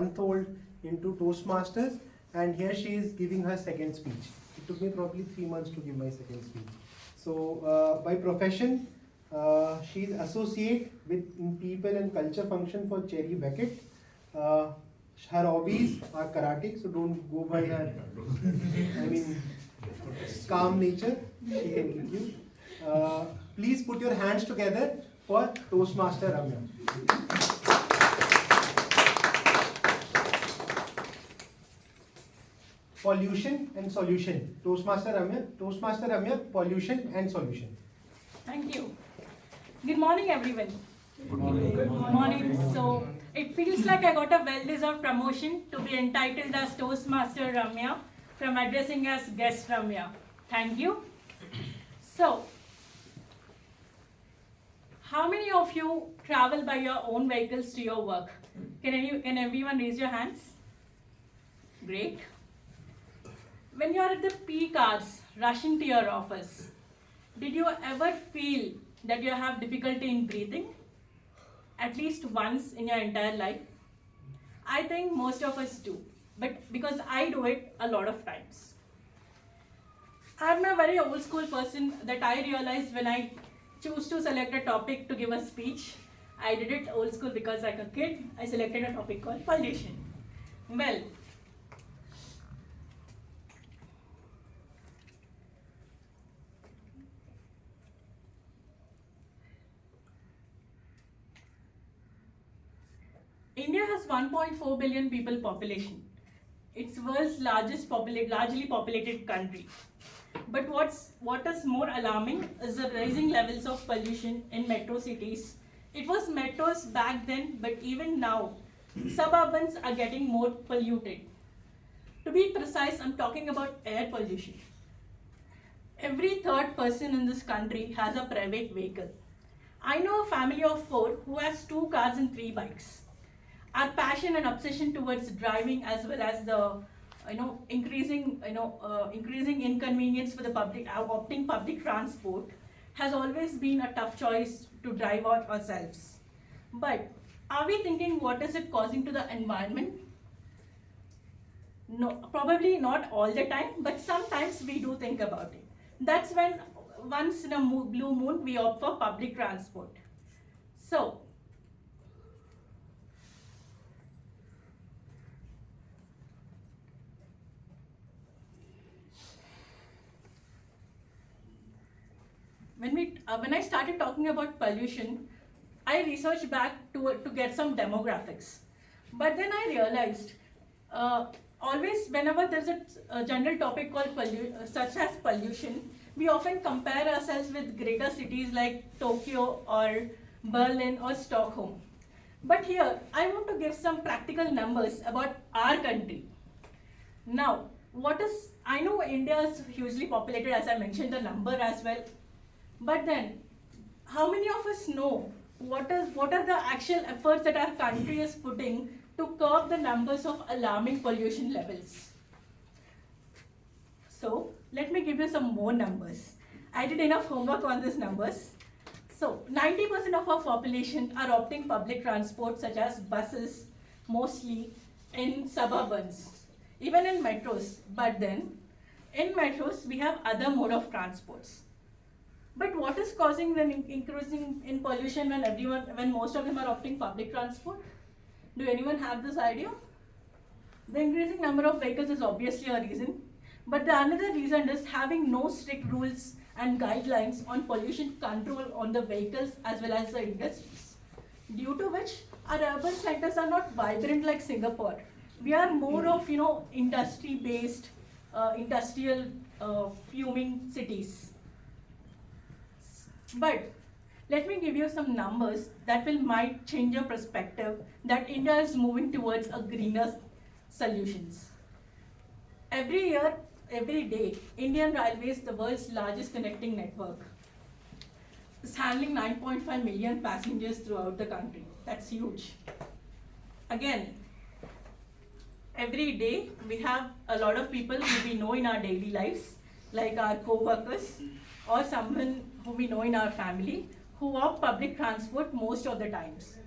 month-old into Toastmasters, and here she is giving her second speech. It took me probably 3 months to give my second speech. So by profession, she is associate with people and culture function for Cherry Beckett. Her hobbies are karate, so don't go by her, calm nature. She can give you. Please put your hands together for Toastmaster Ramya. Pollution and solution. Toastmaster Ramya, pollution and solution. Thank you. Good morning, everyone. Good morning. Good morning. So it feels like I got a well-deserved promotion to be entitled as Toastmaster Ramya from addressing as Guest Ramya. Thank you. So, how many of you travel by your own vehicles to your work? Can everyone raise your hands? Great. When you are at the peak hours rushing to your office, did you ever feel that you have difficulty in breathing? At least once in your entire life? I think most of us do, but because I do it a lot of times. I'm a very old school person that I realized when I choose to select a topic to give a speech. I did it old school because like a kid, I selected a topic called pollution. Well, India has 1.4 billion people population. It's world's largely populated country. But what is more alarming is the rising levels of pollution in metro cities. It was metros back then, but even now, suburbans are getting more polluted. To be precise, I'm talking about air pollution. Every third person in this country has a private vehicle. I know a family of 4 who has 2 cars and 3 bikes. Our passion and obsession towards driving, as well as the increasing inconvenience for the public, opting public transport, has always been a tough choice to drive out ourselves. But are we thinking what is it causing to the environment? No, probably not all the time, but sometimes we do think about it. That's when once in a blue moon we opt for public transport. So, when I started talking about pollution, I researched back to get some demographics. But then I realized, always whenever there's a general topic called such as pollution, we often compare ourselves with greater cities like Tokyo or Berlin or Stockholm. But here, I want to give some practical numbers about our country. Now, I know India is hugely populated, as I mentioned the number as well. But then, how many of us know what are the actual efforts that our country is putting to curb the numbers of alarming pollution levels? So, let me give you some more numbers. I did enough homework on these numbers. So, 90% of our population are opting public transport such as buses, mostly in suburbans, even in metros. But then, in metros, we have other mode of transports. But what is causing the increasing in pollution when most of them are opting public transport? Do anyone have this idea? The increasing number of vehicles is obviously a reason, but the another reason is having no strict rules and guidelines on pollution control on the vehicles as well as the industries. Due to which our urban centers are not vibrant like Singapore. We are more of industry-based, industrial fuming cities. But let me give you some numbers that might change your perspective that India is moving towards a greener solutions. Every year, every day, Indian Railways, the world's largest connecting network, is handling 9.5 million passengers throughout the country. That's huge. Again, every day we have a lot of people who we know in our daily lives, like our co-workers or someone who we know in our family, who opt public transport most of the times.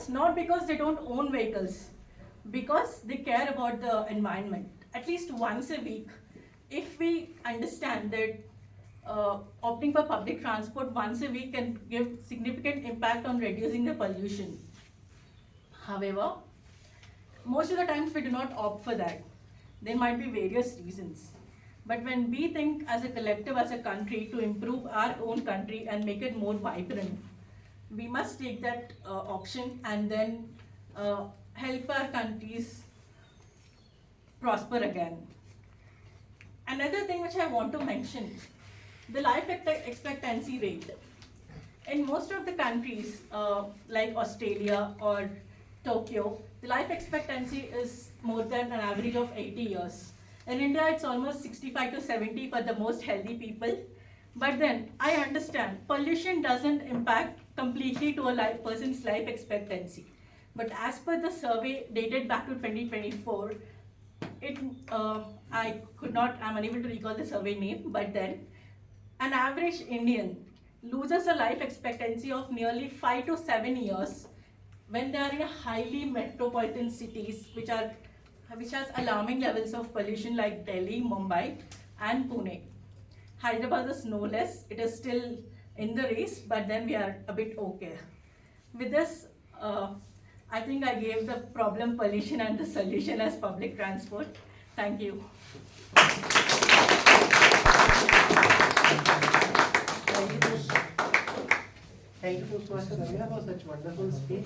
Not because they don't own vehicles, because they care about the environment. At least once a week, if we understand that opting for public transport once a week can give significant impact on reducing the pollution. However, most of the times we do not opt for that. There might be various reasons. But when we think as a collective, as a country, to improve our own country and make it more vibrant, we must take that option and then help our countries prosper again. Another thing which I want to mention, the life expectancy rate. In most of the countries like Australia or Tokyo, the life expectancy is more than an average of 80 years. In India, it's almost 65 to 70 for the most healthy people. But then, I understand, pollution doesn't impact completely to a person's life expectancy. But as per the survey dated back to 2024, I'm unable to recall the survey name, but then, an average Indian loses a life expectancy of nearly 5 to 7 years when they are in a highly metropolitan cities which has alarming levels of pollution like Delhi, Mumbai and Pune. Hyderabad is no less, it is still in the race, but then we are a bit okay. With this, I think I gave the problem pollution and the solution as public transport. Thank you. Thank you, Toastmaster Ramya, for such wonderful speech.